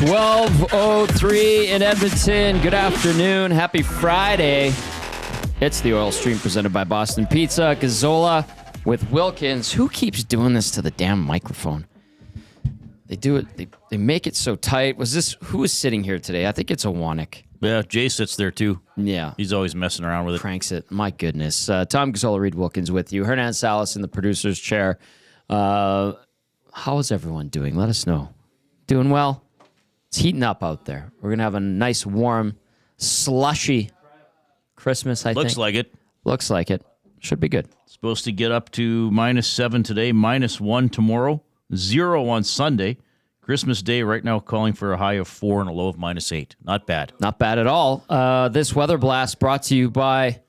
12:03 in Edmonton. Good afternoon. Happy Friday. It's the Oil Stream presented by Boston Pizza. Gazzola with Wilkins. Who keeps doing this to the damn microphone? They do it. They make it so tight. Who was sitting here today? I think it's Awanik. Yeah, Jay sits there too. Yeah. He's always messing around with it. Cranks it. My goodness. Tom Gazzola, Reid Wilkins with you. Hernan Salas in the producer's chair. How is everyone doing? Let us know. Doing well? It's heating up out there. We're going to have a nice, warm, slushy Christmas, I think. Looks like it. Looks like it. Should be good. Supposed to get up to -7 today, -1 tomorrow, 0 on Sunday. Christmas Day right now calling for a high of 4 and a low of -8. Not bad. Not bad at all. This weather blast brought to you by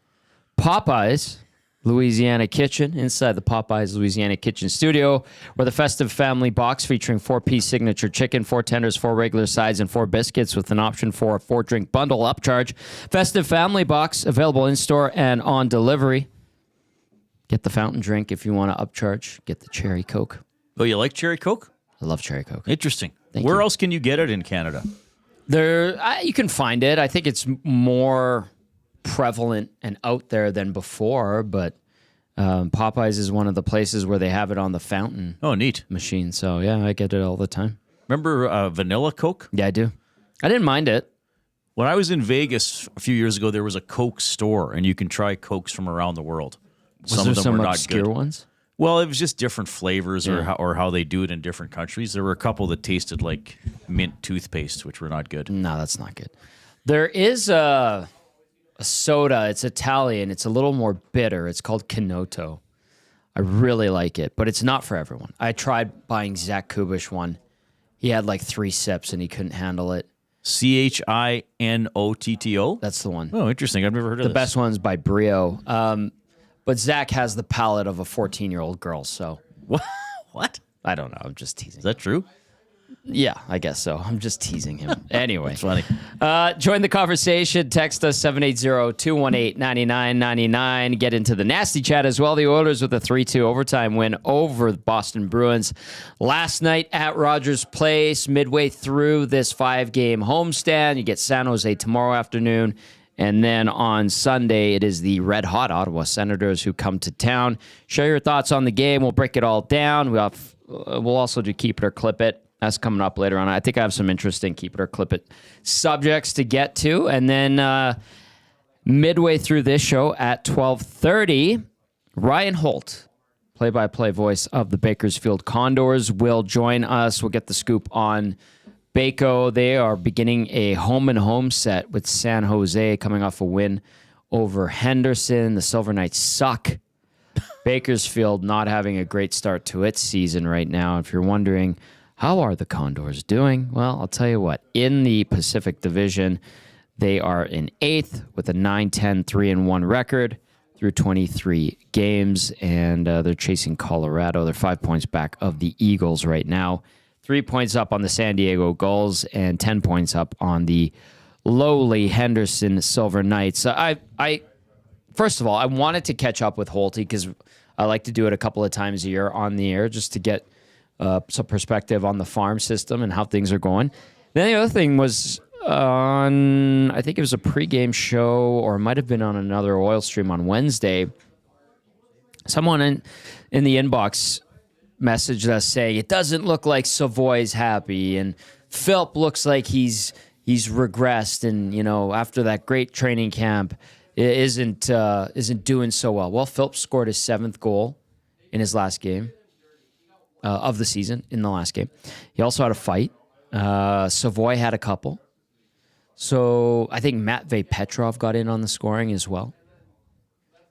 Popeyes Louisiana Kitchen, inside the Popeyes Louisiana Kitchen studio, where the festive family box featuring 4-piece signature chicken, 4 tenders, 4 regular sides, and 4 biscuits with an option for a 4-drink bundle upcharge. Festive family box available in-store and on delivery. Get the fountain drink if you want to upcharge. Get the cherry Coke. Oh, you like cherry Coke? I love cherry Coke. Interesting. Thank Where you. else can you get it in Canada? You can find it. I think it's more prevalent and out there than before, but Popeyes is one of the places where they have it on the fountain Oh, neat. machine. So, yeah, I get it all the time. Remember vanilla Coke? Yeah, I do. I didn't mind it. When I was in Vegas a few years ago, there was a Coke store, and you can try Cokes from around the world. Was there some obscure ones? Well, it was just different flavors or how they do it in different countries. There were a couple that tasted like mint toothpaste, which were not good. No, that's not good. There is a soda. It's Italian. It's a little more bitter. It's called Kinoto. I really like it, but it's not for everyone. I tried buying Zach Kubish one. He had like 3 sips and he couldn't handle it. CHINOTTO? That's the one. Oh, interesting. I've never heard of this. The best one's by Brio. But Zach has the palate of a 14-year-old girl, so What? I don't know. I'm just teasing. Is that true? Yeah, I guess so. I'm just teasing him. Anyway. It's funny. Join the conversation. Text us 780-218-9999. Get into the nasty chat as well. The Oilers with a 3-2 overtime win over the Boston Bruins last night at Rogers Place. Midway through this 5-game homestand, you get San Jose tomorrow afternoon. And then on Sunday, it is the red-hot Ottawa Senators who come to town. Share your thoughts on the game. We'll break it all down. We'll also do Keep It or Clip It. That's coming up later on. I think I have some interesting Keep It or Clip It subjects to get to. And then midway through this show at 12:30, Ryan Holt, play-by-play voice of the Bakersfield Condors, will join us. We'll get the scoop on Baco. They are beginning a home-and-home set with San Jose, coming off a win over Henderson. The Silver Knights suck. Bakersfield not having a great start to its season right now. If you're wondering, how are the Condors doing? Well, I'll tell you what. In the Pacific Division, they are in 8th with a 9-10, 3-1 record through 23 games, and they're chasing Colorado. They're 5 points back of the Eagles right now. 3 points up on the San Diego Gulls and 10 points up on the lowly Henderson Silver Knights. First of all, I wanted to catch up with Holty because I like to do it a couple of times a year on the air just to get some perspective on the farm system and how things are going. Then the other thing was I think it was a pregame show or it might have been on another oil stream on Wednesday. Someone in the inbox messaged us saying it doesn't look like Savoy's happy and Philp looks like he's regressed and after that great training camp isn't doing so well. Well, Philp scored his 7th goal in his last game of the season in the last game. He also had a fight. Savoy had a couple. So I think Matvei Petrov got in on the scoring as well.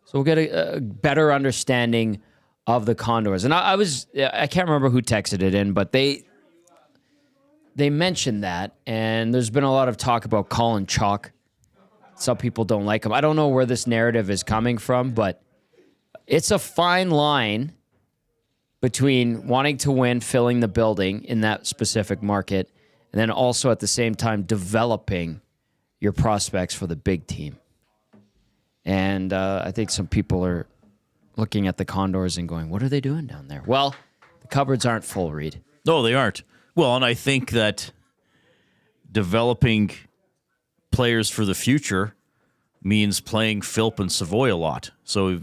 So we'll get a better understanding of the Condors. And I can't remember who texted it in, but they mentioned that, and there's been a lot of talk about Colin Chalk. Some people don't like him. I don't know where this narrative is coming from, but it's a fine line between wanting to win, filling the building in that specific market, and then also at the same time developing your prospects for the big team. And I think some people are looking at the Condors and going, what are they doing down there? Well, the cupboards aren't full, Reid. No, they aren't. Well, and I think that developing players for the future means playing Philp and Savoy a lot. So,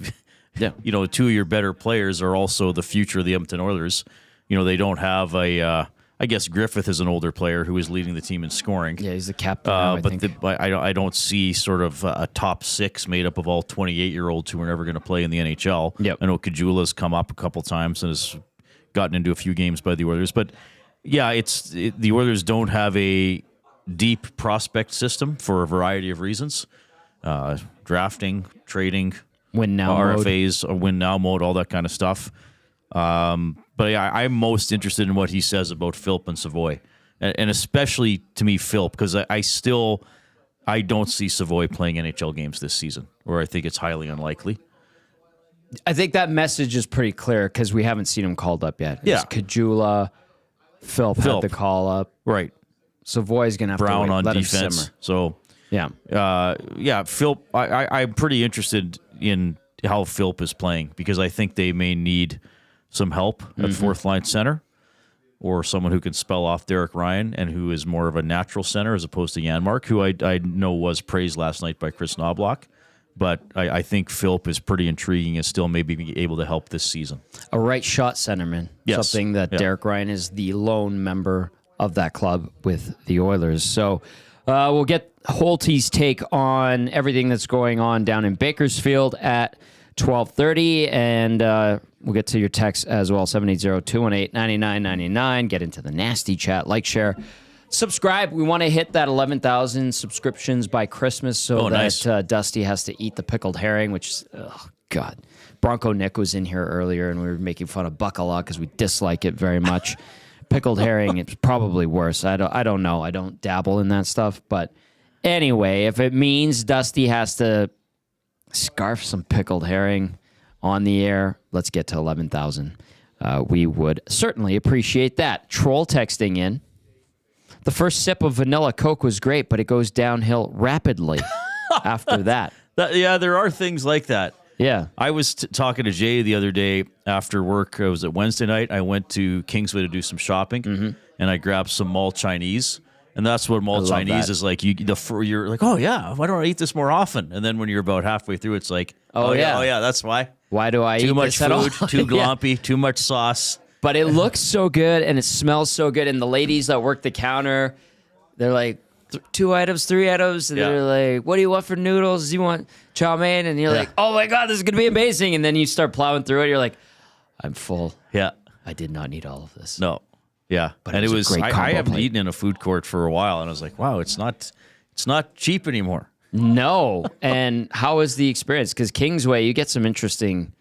Yeah. Two of your better players are also the future of the Edmonton Oilers. They don't have I guess Griffith is an older player who is leading the team in scoring. Yeah, he's the captain now, I think. I don't see sort of a top six made up of all 28-year-olds who are never going to play in the NHL. Yep. I know Gazzola come up a couple times and has gotten into a few games by the Oilers. But, yeah, the Oilers don't have a deep prospect system for a variety of reasons. Drafting, trading, Win now mode. RFAs, win now mode, all that kind of stuff. But yeah, I'm most interested in what he says about Philp and Savoy, and especially to me Philp, because I don't see Savoy playing NHL games this season, or I think it's highly unlikely. I think that message is pretty clear because we haven't seen him called up yet. Yeah. Kajula, Philp had the call up. Right. Savoy's going to have Brown to wait. on Let him defense. simmer. So Yeah. Philp, I'm pretty interested in how Philp is playing because I think they may need some help at fourth line center or someone who can spell off Derek Ryan and who is more of a natural center as opposed to Janmark, who I know was praised last night by Chris Knobloch. But I think Philp is pretty intriguing and still maybe be able to help this season. A right shot centerman. Yes. Something that Derek Ryan is the lone member of that club with the Oilers. So we'll get Holt's take on everything that's going on down in Bakersfield at 12:30, and we'll get to your text as well, 780-218-9999. Get into the nasty chat, like, share, subscribe. We want to hit that 11,000 subscriptions by Christmas so nice. that Dusty has to eat the pickled herring, which is, oh, God. Bronco Nick was in here earlier, and we were making fun of Buck a lot because we dislike it very much. Pickled herring, it's probably worse. I don't know. I don't dabble in that stuff. But anyway, if it means Dusty has to scarf some pickled herring on the air, let's get to 11,000. We would certainly appreciate that. Troll texting in. The first sip of vanilla Coke was great, but it goes downhill rapidly after that. There are things like that. Yeah. I was talking to Jay the other day after work. It was at Wednesday night. I went to Kingsway to do some shopping, and I grabbed some mall Chinese. And that's what mall Chinese is like. You're like, oh, yeah, why don't I eat this more often? And then when you're about halfway through, it's like, oh yeah, that's why. Why do I eat too much this at all? food, too glompy, too much sauce. But it looks so good, and it smells so good. And the ladies that work the counter, they're like, 2 items, 3 items. And they're like, what do you want for noodles? Do you want chow mein? And you're like, oh, my God, this is going to be amazing. And then you start plowing through it. You're like, I'm full. Yeah. I did not need all of this. No. Yeah. But and it was a great I combo haven't plate. eaten in a food court for a while, and I was like, wow, it's not cheap anymore. No. And how is the experience? Because Kingsway, you get some interesting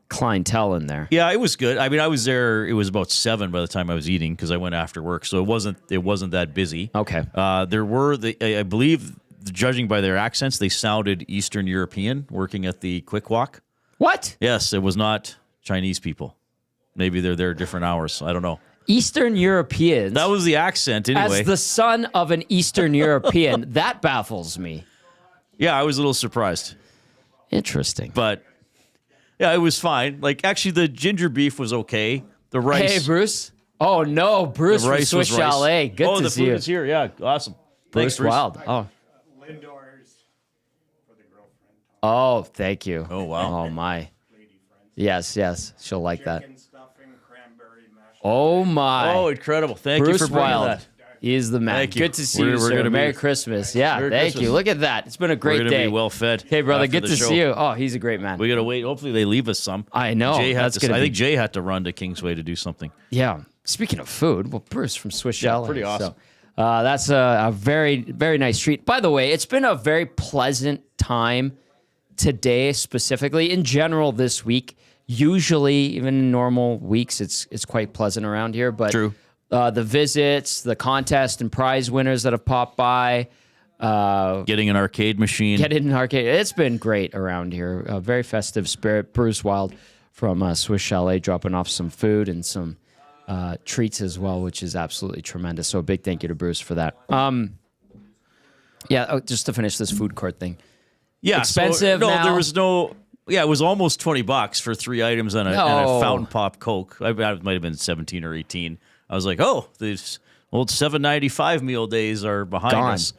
clientele in there. Yeah, it was good. I mean, I was there. It was about 7 by the time I was eating because I went after work, so it wasn't that busy. Okay. There were I believe, judging by their accents, they sounded Eastern European working at the Quick Walk. What? Yes, it was not Chinese people. Maybe they're there different hours. I don't know. Eastern Europeans. That was the accent anyway. As the son of an Eastern European, that baffles me. Yeah, I was a little surprised. Interesting. But yeah, it was fine. Like, actually, the ginger beef was okay. The rice. Hey, Bruce. Oh, no. Bruce from Swiss Chalet. Good to see you. Oh, the food is here. Yeah, awesome. Thanks, Bruce Wild. Oh. Lindor's for the girlfriend. Oh, thank you. Oh, wow. Oh, my. Yes. She'll like that. Chicken stuffing, cranberry mash. Oh, my. Oh, incredible. Thank Bruce you for bringing Wild. that. He is the man. Thank you. Good to see We're you, sir. gonna be- Merry Christmas. Yeah, Merry thank Christmas. you. Look at that. It's been a We're great going to day. be well fed. Hey, brother, after good the to show. see you. Oh, he's a great man. We got to wait. Hopefully, they leave us some. I know. Jay had That's to, gonna I be- think Jay had to run to Kingsway to do something. Yeah. Speaking of food, well, Bruce from Swiss Chalet. pretty awesome. So, that's a very, very nice treat. By the way, it's been a very pleasant time today, specifically. In general, this week. Usually, even in normal weeks, it's quite pleasant around here. But True. The visits, the contest and prize winners that have popped by. Getting an arcade machine. Get it in arcade. It's been great around here. A very festive spirit. Bruce Wild from Swiss Chalet dropping off some food and some treats as well, which is absolutely tremendous. So a big thank you to Bruce for that. Just to finish this food court thing. Yeah, Expensive So, no, now. there was no. Yeah, it was almost $20 for 3 items and a No. fountain pop Coke. It might have been 17 or 18. I was like, oh, this Old $7.95 meal days are behind Gone. us.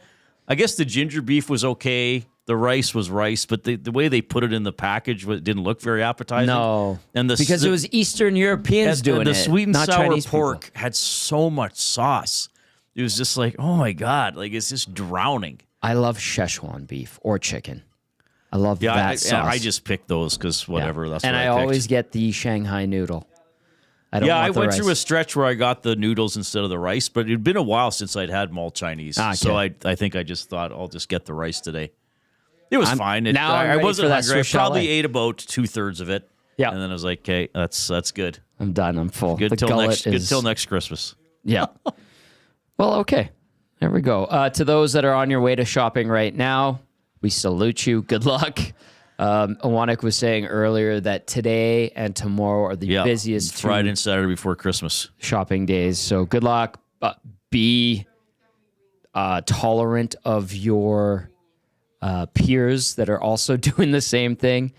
I guess the ginger beef was okay. The rice was rice, but the way they put it in the package didn't look very appetizing. No, and because it was Eastern Europeans doing and the it, sweet and not sour Chinese pork people. had so much sauce. It was just like, oh my God, like it's just drowning. I love Szechuan beef or chicken. I love that sauce. I just picked those because whatever. That's and what I picked. always get the Shanghai noodle. I don't want I the went rice. through a stretch where I got the noodles instead of the rice, but it'd been a while since I'd had mall Chinese. Okay. So I think I just thought I'll just get the rice today. It was fine. I'm I ready wasn't for that hungry. I Swiss probably chalet. ate about 2/3 of it. Yeah. And then I was like, okay, that's good. I'm done. I'm full. Good The till gullet next. is- Good till next Christmas. Yeah. Well, okay. There we go. To those that are on your way to shopping right now, we salute you. Good luck. Awanik was saying earlier that today and tomorrow are the busiest two Friday and Saturday before Christmas. shopping days. So good luck. Be tolerant of your peers that are also doing the same thing.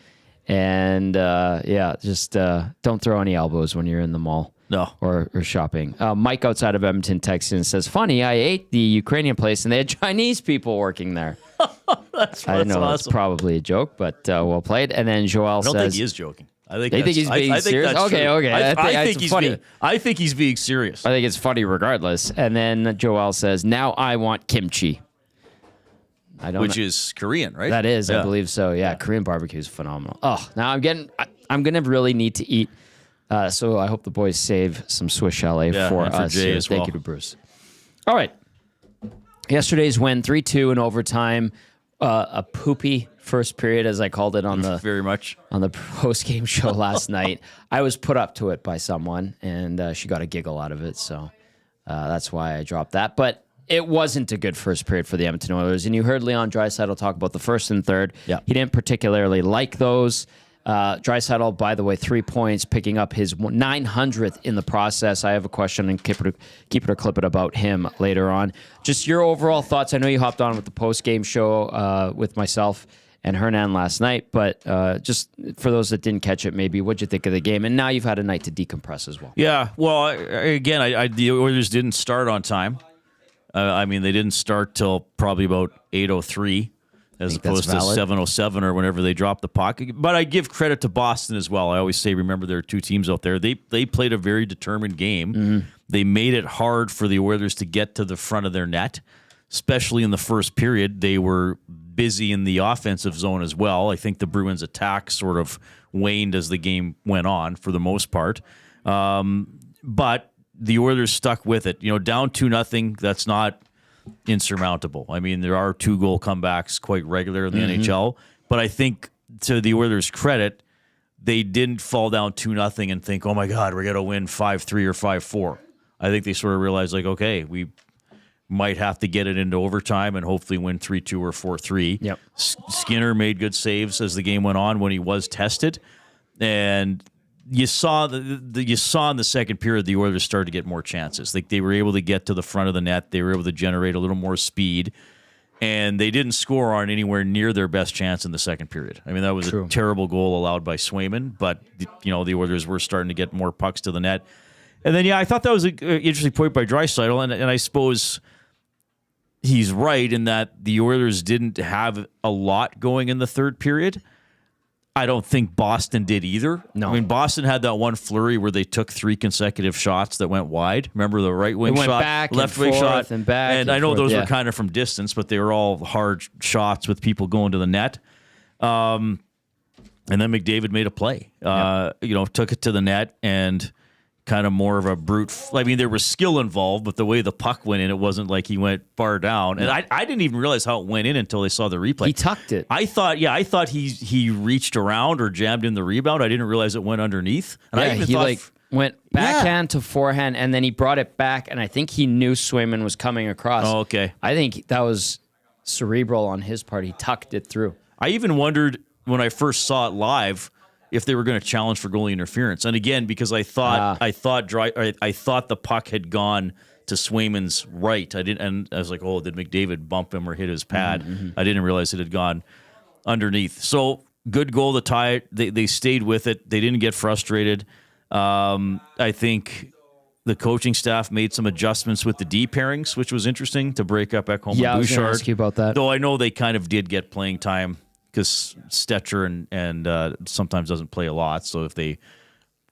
And just don't throw any elbows when you're in the mall. No. Or shopping. Mike outside of Edmonton texts in and says, funny, I ate the Ukrainian place and they had Chinese people working there. I know awesome. it's probably a joke, but well played. And then Joel I don't says, think he is joking. I think You think he's being serious? That's Okay, true. okay. I think it's funny. I think he's being serious. I think it's funny regardless. And then Joel says, now I want kimchi. I don't Which know. is Korean, right? That is, I Yeah. believe so. Yeah, Korean barbecue is phenomenal. Oh, now I'm going to really need to eat. So I hope the boys save some Swiss chalet for and for us. Jay here. as Thank well. you to Bruce. All right. Yesterday's win, 3-2 in overtime. A poopy first period, as I called it on the Very much. post game show last night. I was put up to it by someone, and she got a giggle out of it. So that's why I dropped that. But it wasn't a good first period for the Edmonton Oilers. And you heard Leon Draisaitl talk about the first and third. Yeah. He didn't particularly like those. Draisaitl, by the way, 3 points, picking up his 900th in the process. I have a question and keep it or clip it about him later on. Just your overall thoughts. I know you hopped on with the post-game show with myself and Hernan last night, but just for those that didn't catch it, maybe what'd you think of the game? And now you've had a night to decompress as well. Yeah. Well, the Oilers didn't start on time. They didn't start till probably about 8:03. As opposed to 7:07 or whenever they drop the puck. But I give credit to Boston as well. I always say, remember, there are two teams out there. They played a very determined game. Mm-hmm. They made it hard for the Oilers to get to the front of their net, especially in the first period. They were busy in the offensive zone as well. I think the Bruins' attack sort of waned as the game went on for the most part. But the Oilers stuck with it. Down 2-0, that's not insurmountable. There are 2-goal comebacks quite regular in the NHL, but I think to the Oilers' credit, they didn't fall down 2-0 and think, oh my God, we're going to win 5-3 or 5-4. I think they sort of realized, like, okay, we might have to get it into overtime and hopefully win 3-2 or 4-3. Yep. Skinner made good saves as the game went on when he was tested, and you saw in the second period the Oilers started to get more chances. Like, they were able to get to the front of the net. They were able to generate a little more speed, and they didn't score on anywhere near their best chance in the second period. That was a terrible goal allowed by Swayman, but the Oilers were starting to get more pucks to the net. And then, I thought that was an interesting point by Draisaitl, and I suppose he's right in that the Oilers didn't have a lot going in the third period. I don't think Boston did either. No. Boston had that one flurry where they took 3 consecutive shots that went wide. Remember the right wing went shot, back and left wing forth shot, and back and and I know forth, those yeah. were kind of from distance, but they were all hard shots with people going to the net. And then McDavid made a play. Took it to the net and kind of more of a brute. There was skill involved, but the way the puck went in, it wasn't like he went far down. And I didn't even realize how it went in until I saw the replay. He tucked it. I thought he reached around or jammed in the rebound. I didn't realize it went underneath. And I even thought, went backhand to forehand, and then he brought it back, and I think he knew Swayman was coming across. Oh, okay. I think that was cerebral on his part. He tucked it through. I even wondered when I first saw it live if they were going to challenge for goalie interference. And again, because I thought the puck had gone to Swayman's right. And I was like, oh, did McDavid bump him or hit his pad? Mm-hmm. I didn't realize it had gone underneath. So good goal to tie it. They stayed with it. They didn't get frustrated. I think the coaching staff made some adjustments with the D pairings, which was interesting to break up Ekholm Yeah, I and was going to Bouchard. ask you about that. Though I know they kind of did get playing time because Stetcher and sometimes doesn't play a lot. So if they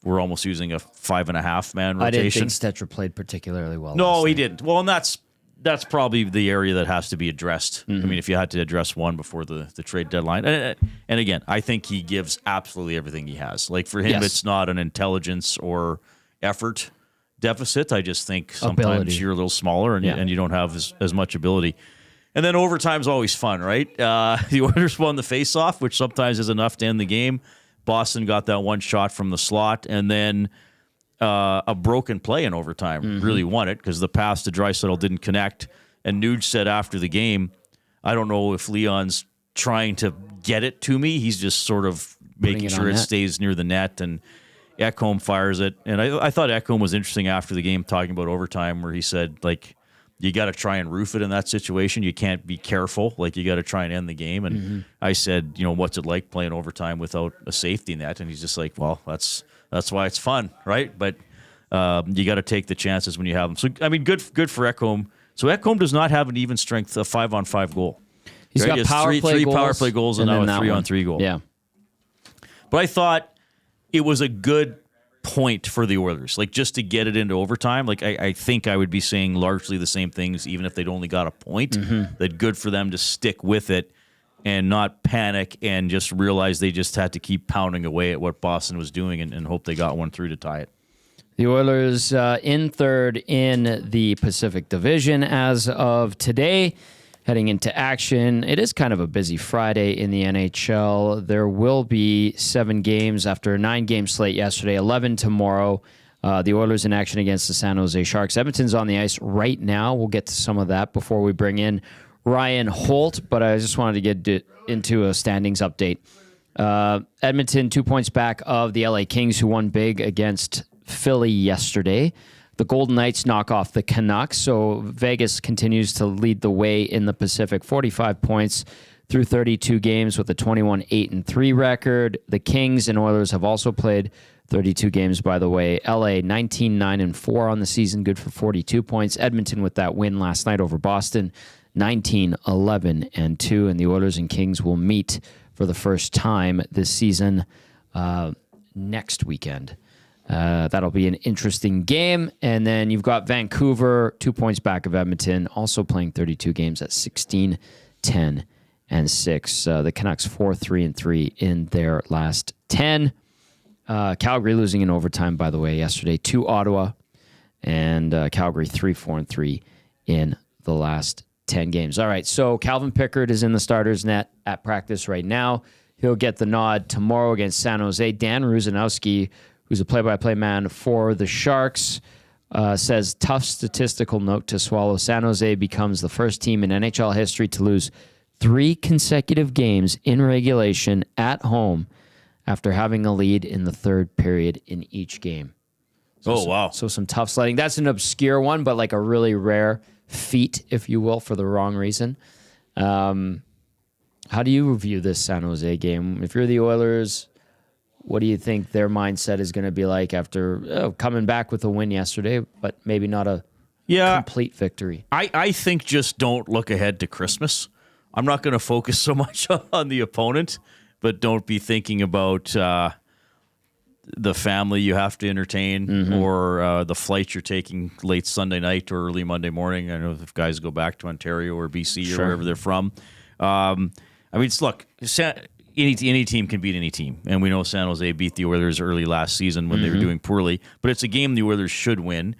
were almost using a 5.5 man rotation. I didn't think Stetcher played particularly well. No, he didn't. Well, and that's probably the area that has to be addressed. I mean, if you had to address one before the trade deadline. And again, I think he gives absolutely everything he has. Like for him, Yes. it's not an intelligence or effort deficit. I just think sometimes Ability. you're a little smaller and you don't have as much ability. And then overtime's always fun, right? The Oilers won the faceoff, which sometimes is enough to end the game. Boston got that one shot from the slot, and then a broken play in overtime really won it because the pass to Draisaitl didn't connect. And Nuge said after the game, I don't know if Leon's trying to get it to me. He's just sort of making sure it stays near the net, and Ekholm fires it. And I thought Ekholm was interesting after the game talking about overtime where he said, like, you got to try and roof it in that situation. You can't be careful. Like, you got to try and end the game. And I said, what's it like playing overtime without a safety net? And he's just like, well, that's why it's fun, right? But you got to take the chances when you have them. So, I mean, good for Ekholm. So Ekholm does not have an even strength, a 5-on-5 goal. He's got He has power play three goals, power play goals and now then a that 3-on-3 goal. Yeah. But I thought it was a good point for the Oilers, like just to get it into overtime. Like I think I would be saying largely the same things, even if they'd only got a point. That good for them to stick with it and not panic and just realize they just had to keep pounding away at what Boston was doing and hope they got one through to tie it. The Oilers in third in the Pacific Division as of today. Heading into action, it is kind of a busy Friday in the NHL. There will be 7 games after a 9-game slate yesterday, 11 tomorrow. The Oilers in action against the San Jose Sharks. Edmonton's on the ice right now. We'll get to some of that before we bring in Ryan Holt, but I just wanted to get into a standings update. Edmonton 2 points back of the LA Kings, who won big against Philly yesterday. The Golden Knights knock off the Canucks, so Vegas continues to lead the way in the Pacific. 45 points through 32 games with a 21-8-3 record. The Kings and Oilers have also played 32 games, by the way. LA 19-9-4 on the season, good for 42 points. Edmonton with that win last night over Boston, 19-11-2, and the Oilers and Kings will meet for the first time this season next weekend. That'll be an interesting game. And then you've got Vancouver, 2 points back of Edmonton, also playing 32 games at 16-10-6. The Canucks 4-3-3 in their last 10. Calgary losing in overtime, by the way, yesterday to Ottawa. And Calgary 3-4-3 in the last 10 games. All right, so Calvin Pickard is in the starters net at practice right now. He'll get the nod tomorrow against San Jose. Dan Ruzanowski, who's a play-by-play man for the Sharks, says, tough statistical note to swallow. San Jose becomes the first team in NHL history to lose 3 consecutive games in regulation at home after having a lead in the third period in each game. Wow. So some tough sledding. That's an obscure one, but like a really rare feat, if you will, for the wrong reason. How do you view this San Jose game? If you're the Oilers, what do you think their mindset is going to be like after coming back with a win yesterday, but maybe not a complete victory? I think just don't look ahead to Christmas. I'm not going to focus so much on the opponent, but don't be thinking about the family you have to entertain or the flight you're taking late Sunday night or early Monday morning. I know if guys go back to Ontario or BC or wherever they're from. I mean, look, any team can beat any team, and we know San Jose beat the Oilers early last season when they were doing poorly, but it's a game the Oilers should win.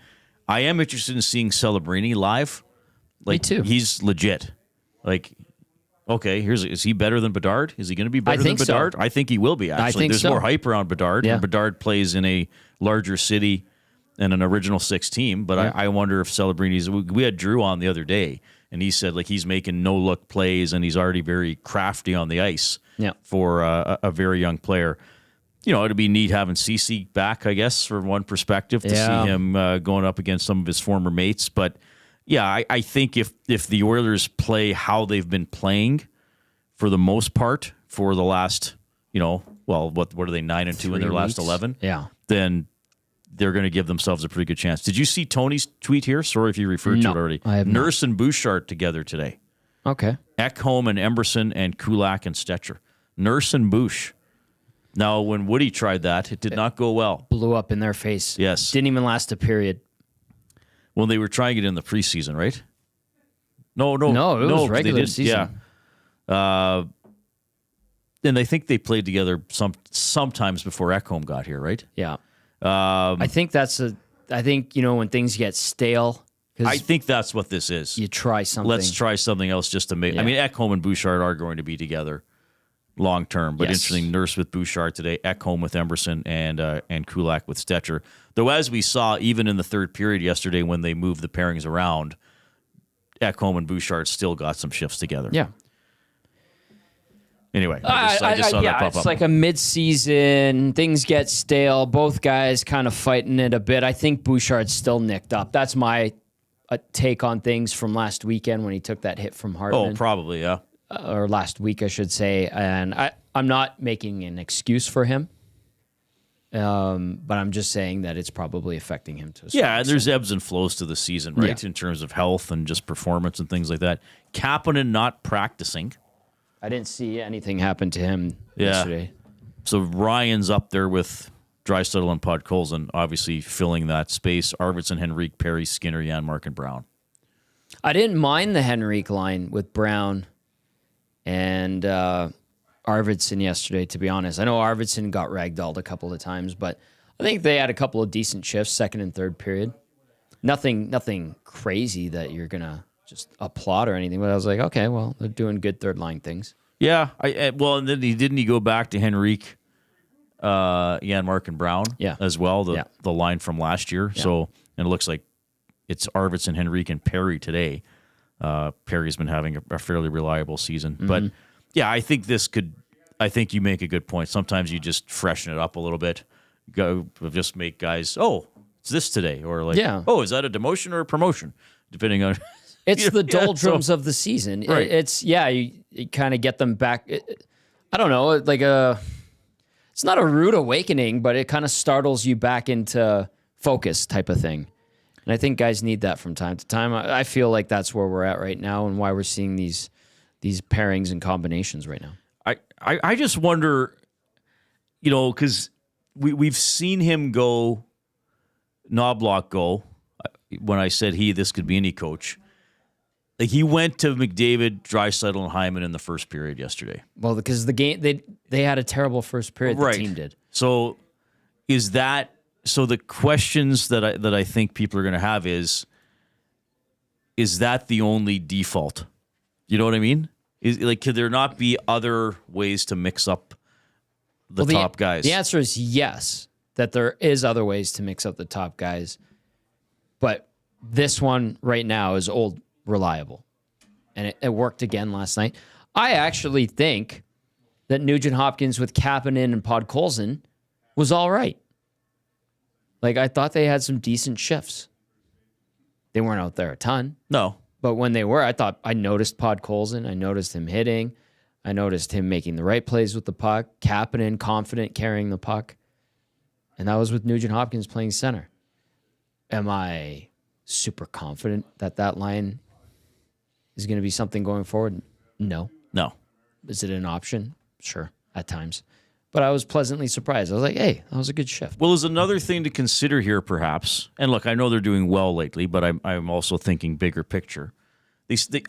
I am interested in seeing Celebrini live. Like, Me too. He's legit. Like, okay, is he better than Bedard? Is he going to be better than Bedard? So. I think he will be, actually. There's more hype around Bedard, and Bedard plays in a larger city and an original 6 team, but I wonder if Celebrini's... We had Drew on the other day, and he said like he's making no-look plays, and he's already very crafty on the ice for a very young player. You know, it'd be neat having Cece back, I guess, from one perspective, to see him going up against some of his former mates. But, yeah, I think if the Oilers play how they've been playing for the most part for the last, what are they, 9-2 in their last 11? Yeah. Then they're going to give themselves a pretty good chance. Did you see Tony's tweet here? Sorry if you referred to it already. I have not. Nurse and Bouchard together today. Okay. Ekholm and Emberson and Kulak and Stetcher. Nurse and Bouch. Now, when Woody tried that, it did not go well. Blew up in their face. Yes. Didn't even last a period. Well, they were trying it in the preseason, right? No, it was regular they did, season. Yeah. And I think they played together sometimes before Ekholm got here, right? Yeah. I think when things get stale. I think that's what this is. You try something. Let's try something else just to make. Yeah. I mean, Ekholm and Bouchard are going to be together long term, but Yes. interesting. Nurse with Bouchard today, Ekholm with Emberson, and Kulak with Stetcher. Though, as we saw, even in the third period yesterday, when they moved the pairings around, Ekholm and Bouchard still got some shifts together. Yeah. Anyway, I just saw that pop it's up. like a mid-season. Things get stale. Both guys kind of fighting it a bit. I think Bouchard's still nicked up. That's my take on things from last weekend when he took that hit from Hartman. Oh, probably, yeah. Or last week, I should say. And I'm not making an excuse for him, but I'm just saying that it's probably affecting him to a certain Yeah, and extent. there's ebbs and flows to the season, right? Yeah. In terms of health and just performance and things like that. Kapanen not practicing. I didn't see anything happen to him yesterday. So Ryan's up there with Draisaitl and Podkolzin, obviously filling that space. Arvidsson, Henrique, Perry, Skinner, Janmark, and Brown. I didn't mind the Henrique line with Brown and Arvidsson yesterday, to be honest. I know Arvidsson got ragdolled a couple of times, but I think they had a couple of decent shifts, second and third period. Nothing crazy that you're going to just applaud or anything, but I was like, okay, well, they're doing good third line things. Yeah, and then he go back to Henrique, Janmark, and Brown as well, the line from last year. Yeah. So, and it looks like it's Arvidsson, Henrique, and Perry today. Perry's been having a fairly reliable season. Mm-hmm. But, yeah, I think you make a good point. Sometimes you just freshen it up a little bit. Just make guys, it's this today. Or like, is that a demotion or a promotion? Depending on... It's the doldrums of the season. Right. You kind of get them back. I don't know, it's not a rude awakening, but it kind of startles you back into focus type of thing. And I think guys need that from time to time. I feel like that's where we're at right now and why we're seeing these pairings and combinations right now. I just wonder, because we've seen him go, Knobloch go. When I said this could be any coach. Like he went to McDavid, Draisaitl, and Hyman in the first period yesterday. Well, because the game they had a terrible first period. Right. The team did. So the questions that I think people are going to have is that the only default? You know what I mean? Could there not be other ways to mix up the top guys? The answer is yes, that there is other ways to mix up the top guys. But this one right now is old reliable. And it worked again last night. I actually think that Nugent Hopkins with Kapanen and Podkolzin was all right. I thought they had some decent shifts. They weren't out there a ton. No. But when they were, I noticed Podkolzin. I noticed him hitting. I noticed him making the right plays with the puck. Kapanen confident carrying the puck. And that was with Nugent Hopkins playing center. Am I super confident that line is going to be something going forward? No. Is it an option? Sure, at times. But I was pleasantly surprised. I was like, hey, that was a good shift. Well, there's another thing to consider here, perhaps. And look, I know they're doing well lately, but I'm also thinking bigger picture.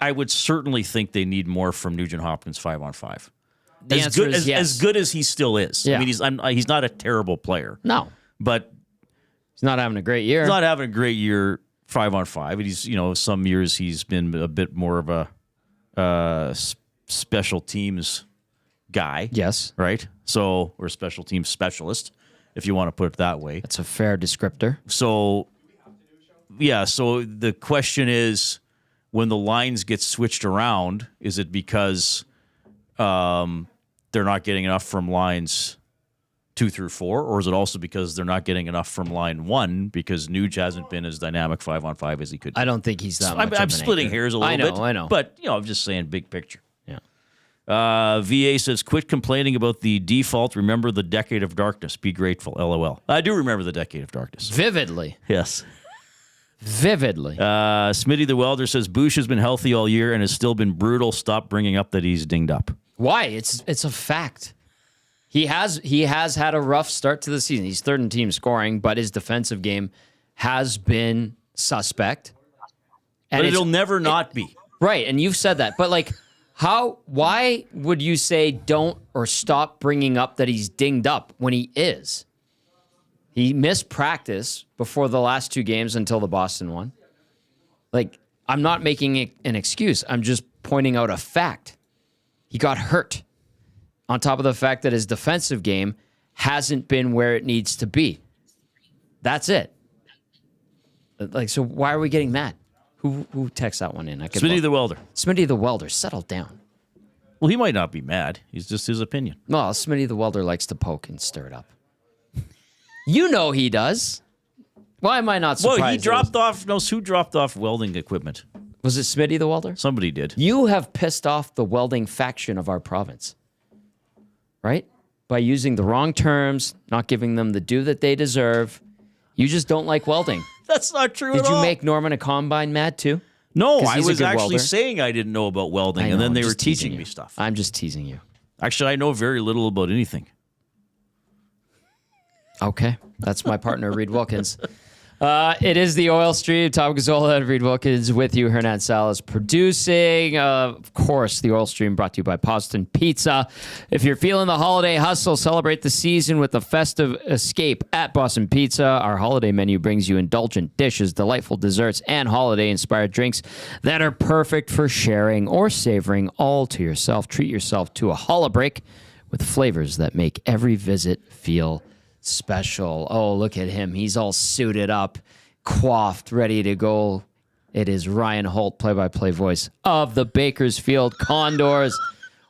I would certainly think they need more from Nugent Hopkins 5-on-5. The answer is yes. As good as he still is. Yeah. I mean, he's not a terrible player. No. But he's not having a great year. He's not having a great year 5-on-5. And he's, some years he's been a bit more of a special teams guy. Yes. Right? So, or special teams specialist, if you want to put it that way. That's a fair descriptor. So, yeah. So the question is, when the lines get switched around, is it because they're not getting enough from lines 2 through 4, or is it also because they're not getting enough from line 1 because Nuge hasn't been as dynamic 5-on-5 as he could be? I don't think he's that much. I'm splitting hairs a little bit. I know. But I'm just saying big picture. Yeah. VA says, quit complaining about the default. Remember the decade of darkness. Be grateful. LOL. I do remember the decade of darkness. Vividly. Yes. Vividly. Smitty the Welder says, Bush has been healthy all year and has still been brutal. Stop bringing up that he's dinged up. Why? It's a fact. He has had a rough start to the season. He's third in team scoring, but his defensive game has been suspect. And but it'll never not be. Right, and you've said that. But, why would you say don't or stop bringing up that he's dinged up when he is? He missed practice before the last two games until the Boston one. I'm not making it an excuse. I'm just pointing out a fact. He got hurt. On top of the fact that his defensive game hasn't been where it needs to be. That's it. So why are we getting mad? Who texts that one in? Smitty the Welder. Smitty the Welder, settle down. Well, he might not be mad. He's just his opinion. Well, Smitty the Welder likes to poke and stir it up. You know he does. Why am I not surprised? Well, he dropped off. Knows who dropped off welding equipment? Was it Smitty the Welder? Somebody did. You have pissed off the welding faction of our province, right? By using the wrong terms, not giving them the due that they deserve. You just don't like welding. That's not true at all. Did you make Norman a Combine mad too? No, 'Cause I he's a was good actually welder. saying I didn't know about welding, I know, and then I'm they were just teasing teaching me you. stuff. I'm just teasing you. Actually, I know very little about anything. Okay. That's my partner, Reid Wilkins. It is the Oil Stream. Tom Gazzola and Reid Wilkins with you. Hernan Salas producing. Of course, the Oil Stream brought to you by Boston Pizza. If you're feeling the holiday hustle, celebrate the season with a festive escape at Boston Pizza. Our holiday menu brings you indulgent dishes, delightful desserts, and holiday-inspired drinks that are perfect for sharing or savoring all to yourself. Treat yourself to a holla break with flavors that make every visit feel special. Oh, look at him. He's all suited up, coiffed, ready to go. It is Ryan Holt, play-by-play voice of the Bakersfield Condors.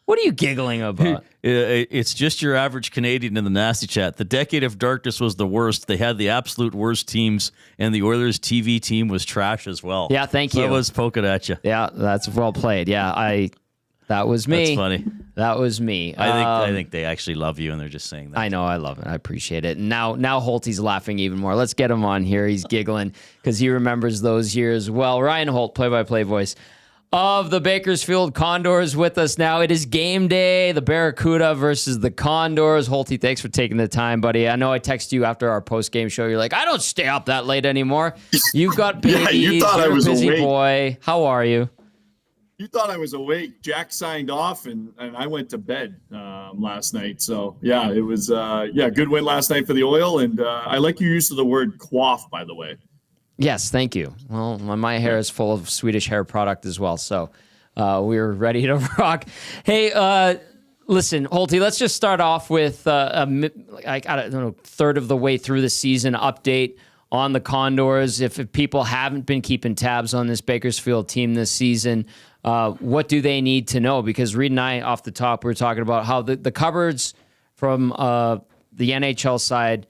What are you giggling about? It's just your average Canadian in the nasty chat. The decade of darkness was the worst. They had the absolute worst teams, and the Oilers TV team was trash as well. Yeah, thank you. That was poking at you. Yeah, that's well played. Yeah, that was me. That's funny. That was me. I think they actually love you, and they're just saying that. I know. I love it. I appreciate it. And now Holty's laughing even more. Let's get him on here. He's giggling because he remembers those years well. Ryan Holt, play-by-play voice of the Bakersfield Condors with us now. It is game day. The Barracuda versus the Condors. Holty, thanks for taking the time, buddy. I know I texted you after our post-game show. You're like, I don't stay up that late anymore. You've got babies. Yeah, you thought You're I was a busy awake. boy. How are you? You thought I was awake. Jack signed off, and I went to bed last night. So, yeah, it was good win last night for the Oil. And I like your use of the word quaff, by the way. Yes, thank you. Well, my hair is full of Swedish hair product as well, so we're ready to rock. Hey, listen, Holty, let's just start off with I don't know, third of the way through the season update on the Condors. If people haven't been keeping tabs on this Bakersfield team this season, what do they need to know? Because Reid and I, off the top, we were talking about how the cupboards from the NHL side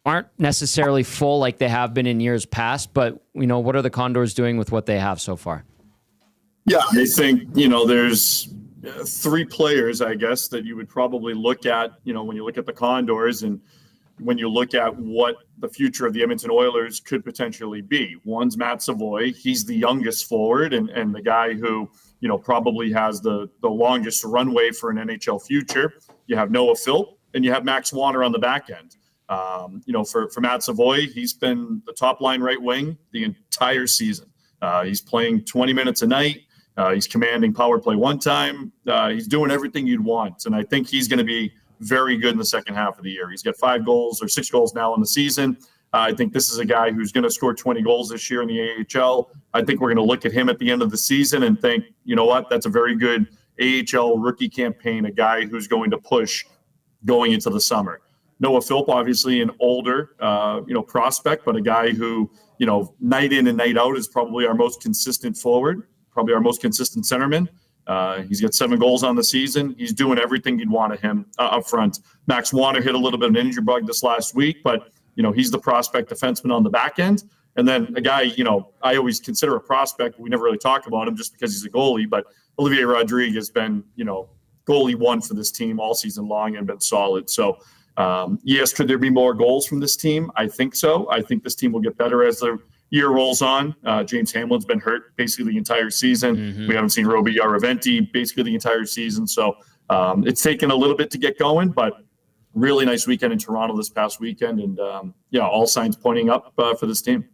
aren't necessarily full like they have been in years past, but, what are the Condors doing with what they have so far? Yeah, I think, there's three players, I guess, that you would probably look at, when you look at the Condors and when you look at what the future of the Edmonton Oilers could potentially be. One's Matt Savoy. He's the youngest forward and the guy who, probably has the longest runway for an NHL future. You have Noah Philp and you have Max Wanner on the back end. For Matt Savoy, he's been the top line right wing the entire season. He's playing 20 minutes a night. He's commanding power play one time. He's doing everything you'd want. And I think he's going to be very good in the second half of the year. He's got 5 goals or 6 goals now in the season. I think this is a guy who's going to score 20 goals this year in the AHL. I think we're going to look at him at the end of the season and think, you know what, that's a very good AHL rookie campaign, a guy who's going to push going into the summer. Noah Philp, obviously an older, prospect, but a guy who, night in and night out is probably our most consistent forward, probably our most consistent centerman. He's got 7 goals on the season. He's doing everything you'd want of him up front. Max Wanner hit a little bit of an injury bug this last week, but, he's the prospect defenseman on the back end. And then a guy, I always consider a prospect, but we never really talk about him just because he's a goalie. But Olivier Rodrigue has been, goalie one for this team all season long and been solid. So, yes, could there be more goals from this team? I think so. I think this team will get better as the year rolls on. James Hamlin's been hurt basically the entire season. Mm-hmm. We haven't seen Roby Yaraventi basically the entire season. So it's taken a little bit to get going, but really nice weekend in Toronto this past weekend. And, all signs pointing up for this team.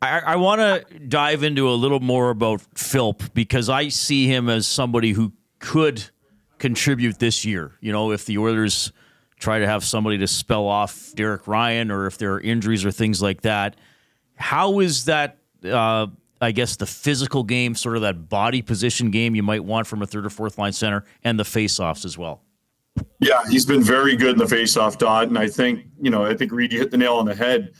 I want to dive into a little more about Philp because I see him as somebody who could contribute this year. If the Oilers try to have somebody to spell off Derek Ryan or if there are injuries or things like that. How is that, I guess, the physical game, sort of that body position game you might want from a third or fourth line center and the faceoffs as well? Yeah, he's been very good in the faceoff dot. And I think Reid, you hit the nail on the head.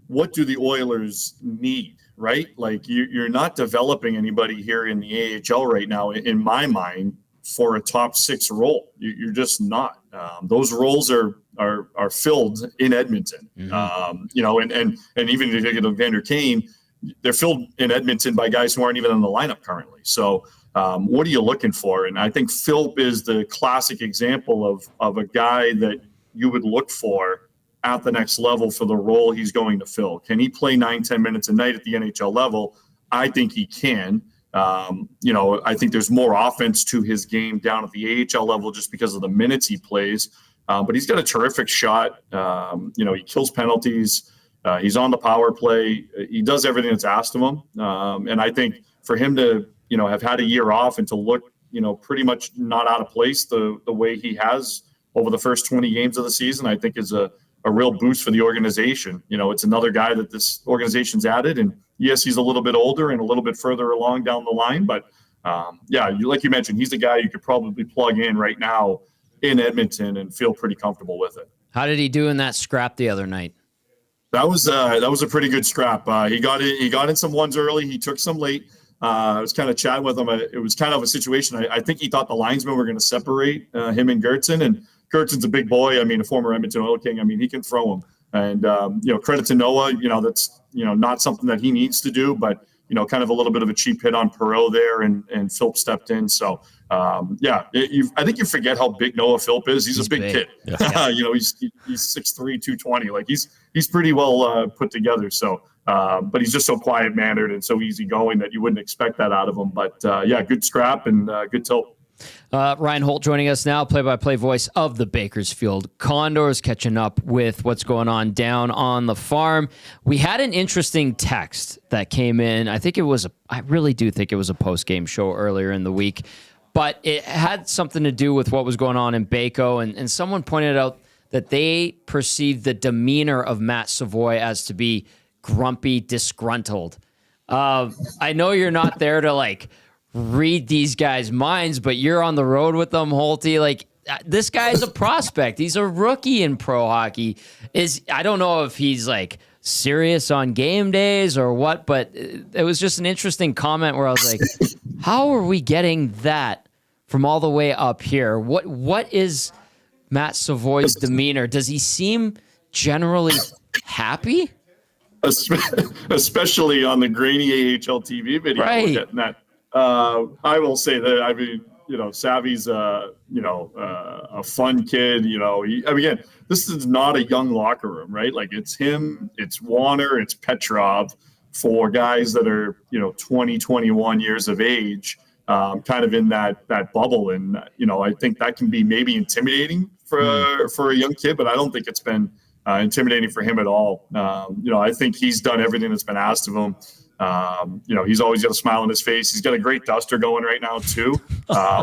What do the Oilers need, right? Like you're not developing anybody here in the AHL right now, in my mind, for a top six role. You're just not. Those roles are filled in Edmonton. Mm-hmm. And even if you look at Evander Kane, they're filled in Edmonton by guys who aren't even in the lineup currently. So what are you looking for? And I think Philp is the classic example of a guy that you would look for at the next level for the role he's going to fill. Can he play 9-10 minutes a night at the NHL level? I think he can. I think there's more offense to his game down at the AHL level just because of the minutes he plays. But he's got a terrific shot. He kills penalties. He's on the power play. He does everything that's asked of him. And I think for him to, have had a year off and to look, pretty much not out of place the way he has over the first 20 games of the season, I think is a real boost for the organization. It's another guy that this organization's added. And yes, he's a little bit older and a little bit further along down the line. But like you mentioned, he's a guy you could probably plug in right now in Edmonton and feel pretty comfortable with it. How did he do in that scrap the other night? That was a pretty good scrap. He got in some ones early. He took some late. I was kind of chatting with him. It was kind of a situation. I think he thought the linesmen were going to separate him and Gertzen, and Gertzen's a big boy. I mean, a former Edmonton Oil King. I mean, he can throw him. And, credit to Noah, that's, not something that he needs to do, but, kind of a little bit of a cheap hit on Perreault there and Philp stepped in. So, I think you forget how big Noah Philp is. He's a big kid. Yeah. He's 6'3", 220. Like he's pretty well put together. So, but he's just so quiet-mannered and so easygoing that you wouldn't expect that out of him. But, good scrap and good tilt. Ryan Holt joining us now, play-by-play voice of the Bakersfield Condors, catching up with what's going on down on the farm. We had an interesting text that came in. I really do think it was a post-game show earlier in the week, but it had something to do with what was going on in Baco, and someone pointed out that they perceived the demeanor of Matt Savoy as to be grumpy, disgruntled. I know you're not there to read these guys' minds, but you're on the road with them, Holty. This guy's a prospect. He's a rookie in pro hockey. I don't know if he's serious on game days or what, but it was just an interesting comment where I was like, how are we getting that from all the way up here? What is Matt Savoy's demeanor? Does he seem generally happy? Especially on the grainy AHL TV video. Right. Getting that. I will say that, I mean, Savvy's, a fun kid, again, this is not a young locker room, right? It's him, it's Warner, it's Petrov for guys that are, 20, 21 years of age, kind of in that bubble. And, I think that can be maybe intimidating for a young kid, but I don't think it's been intimidating for him at all. I think he's done everything that's been asked of him. He's always got a smile on his face. He's got a great duster going right now too,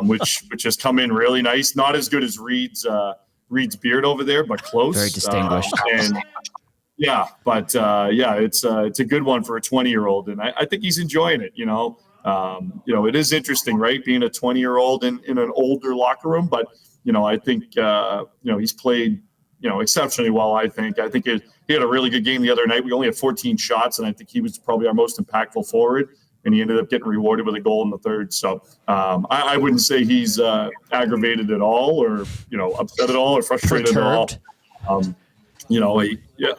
which has come in really nice. Not as good as Reid's beard over there, but close. Very distinguished. It's a good one for a 20-year-old, and I think he's enjoying it. It is interesting, right? Being a 20-year-old in an older locker room, but I think he's played exceptionally well. I think he had a really good game the other night. We only had 14 shots, and I think he was probably our most impactful forward, and he ended up getting rewarded with a goal in the third. So I wouldn't say he's aggravated at all or, upset at all or frustrated at all.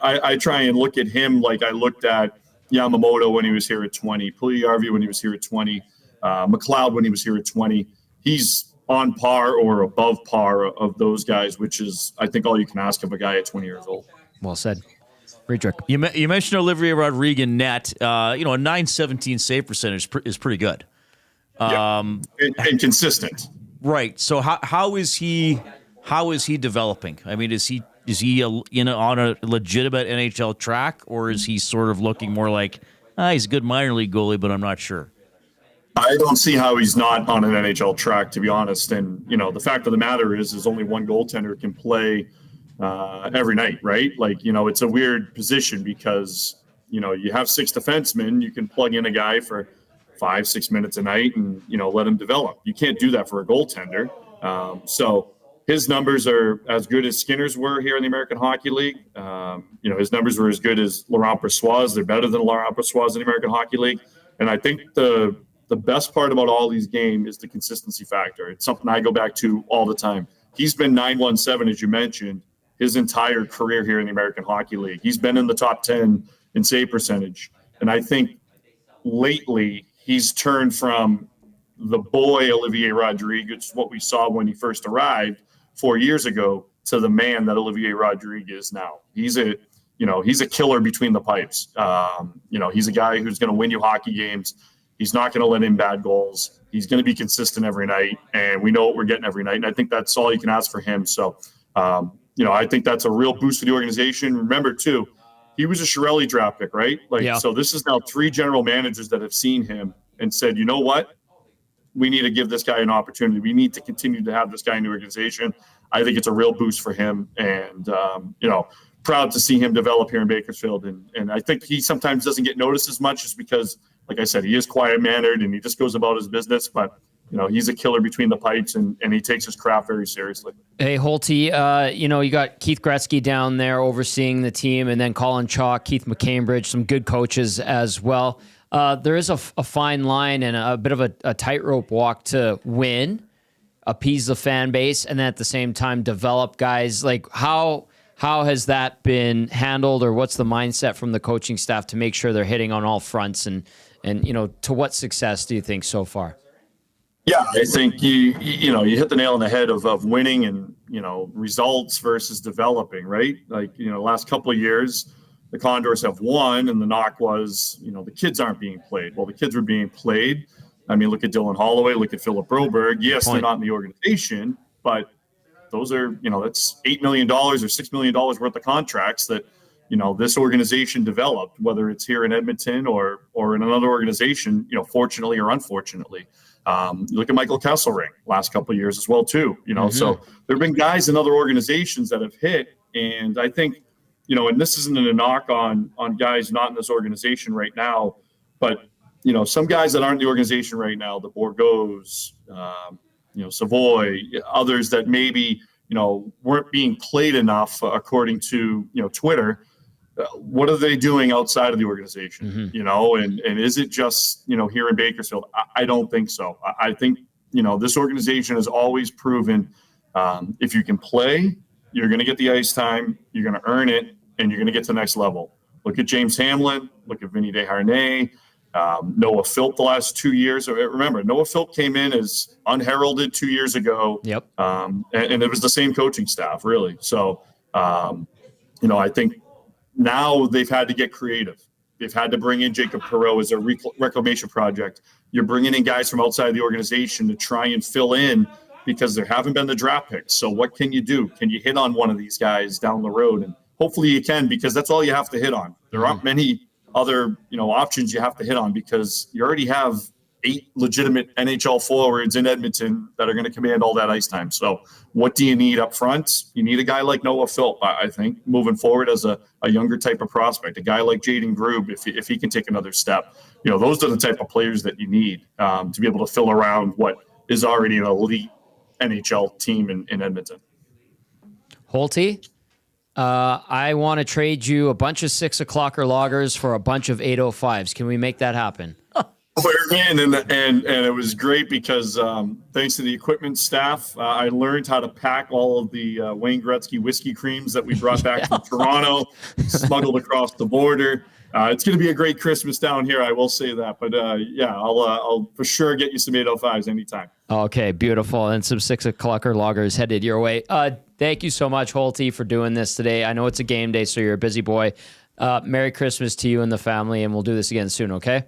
I try and look at him like I looked at, Yamamoto when he was here at 20, Puljujärvi when he was here at 20, McLeod when he was here at 20. He's on par or above par of those guys, which is, I think, all you can ask of a guy at 20 years old. Well said. Friedrich. You mentioned Olivier Rodrigue net. A .917 save percentage is pretty good. And consistent. Right. So how is he developing? I mean, is he on a legitimate NHL track, or is he sort of looking more like he's a good minor league goalie, but I'm not sure? I don't see how he's not on an NHL track, to be honest. And the fact of the matter is only one goaltender can play every night, right? Like, it's a weird position because you have 6 defensemen. You can plug in a guy for 5-6 minutes a night and let him develop. You can't do that for a goaltender. So his numbers are as good as Skinner's were here in the American Hockey League. His numbers were as good as Laurent Brossois. They're better than Laurent Brossois in the American Hockey League. And I think the best part about all these games is the consistency factor. It's something I go back to all the time. He's been 917, as you mentioned, his entire career here in the American Hockey League. He's been in the top 10 in save percentage. And I think lately he's turned from the boy Olivier Rodrigue, it's what we saw when he first arrived 4 years ago, to the man that Olivier Rodrigue is now. He's a killer between the pipes. He's a guy who's going to win you hockey games. He's not going to let in bad goals. He's going to be consistent every night, and we know what we're getting every night. And I think that's all you can ask for him. So, I think that's a real boost for the organization. Remember, too, he was a Chiarelli draft pick, right? So this is now 3 general managers that have seen him and said, you know what? We need to give this guy an opportunity. We need to continue to have this guy in the organization. I think it's a real boost for him, and proud to see him develop here in Bakersfield. And I think he sometimes doesn't get noticed as much just because, like I said, he is quiet-mannered and he just goes about his business. But, he's a killer between the pipes, and he takes his craft very seriously. Hey, Holty, you got Keith Gretzky down there overseeing the team, and then Colin Chalk, Keith McCambridge, some good coaches as well. There is a fine line and a bit of a tightrope walk to win, appease the fan base, and then at the same time develop guys. Like, how has that been handled, or what's the mindset from the coaching staff to make sure they're hitting on all fronts, and to what success do you think so far? Yeah, I think you hit the nail on the head of winning and results versus developing, right? Like, last couple of years the Condors have won, and the knock was the kids aren't being played. Well, the kids were being played. I mean, look at Dylan Holloway, look at Philip Broberg. Yes, they're not in the organization, but those are that's $8 million or $6 million worth of contracts that this organization developed, whether it's here in Edmonton or in another organization, fortunately or unfortunately. Look at Michael Kesselring last couple of years as well, too. So there have been guys in other organizations that have hit. And I think, and this isn't a knock on guys not in this organization right now, but, some guys that aren't in the organization right now, the Bourgaults, Savoy, others that maybe, weren't being played enough according to, Twitter. What are they doing outside of the organization, and is it just, here in Bakersfield? I don't think so. I think, this organization has always proven if you can play, you're going to get the ice time, you're going to earn it, and you're going to get to the next level. Look at James Hamlin, look at Vinny Desharnais, Noah Philp the last 2 years. Remember, Noah Philp came in as unheralded 2 years ago. Yep. And it was the same coaching staff, really. So, I think now they've had to get creative. They've had to bring in Jacob Perreault as a reclamation project. You're bringing in guys from outside the organization to try and fill in because there haven't been the draft picks. So what can you do? Can you hit on one of these guys down the road? And hopefully you can, because that's all you have to hit on. There aren't many other, options you have to hit on, because you already have 8 legitimate NHL forwards in Edmonton that are going to command all that ice time. So what do you need up front? You need a guy like Noah Philp, I think, moving forward as a younger type of prospect, a guy like Jaden Grube, if he can take another step. Those are the type of players that you need to be able to fill around what is already an elite NHL team in Edmonton. Holty, I want to trade you a bunch of 6 o'clocker loggers for a bunch of 805s. Can we make that happen? We're in, and it was great because thanks to the equipment staff, I learned how to pack all of the Wayne Gretzky whiskey creams that we brought back from Toronto, smuggled across the border. It's going to be a great Christmas down here, I will say that. But I'll for sure get you some 805s anytime. Okay, beautiful. And some 6 o'clocker loggers headed your way. Thank you so much, Holty, for doing this today. I know it's a game day, so you're a busy boy. Merry Christmas to you and the family, and we'll do this again soon, okay?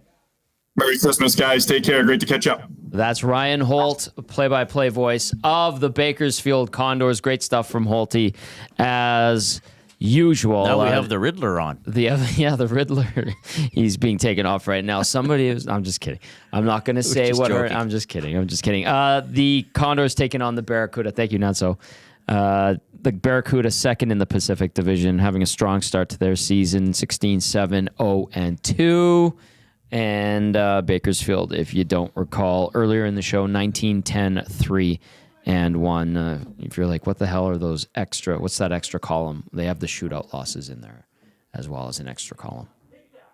Merry Christmas, guys. Take care. Great to catch up. That's Ryan Holt, play-by-play voice of the Bakersfield Condors. Great stuff from Holty, as usual. Now we have the Riddler on. The Riddler. He's being taken off right now. I'm just kidding. I'm not going to say what. I'm just kidding. The Condors taking on the Barracuda. Thank you, Nanso. The Barracuda, second in the Pacific Division, having a strong start to their season, 16-7-0-2. And Bakersfield, if you don't recall, earlier in the show, 19-10-3-1. If you're like, what the hell are those extra? What's that extra column? They have the shootout losses in there as well as an extra column.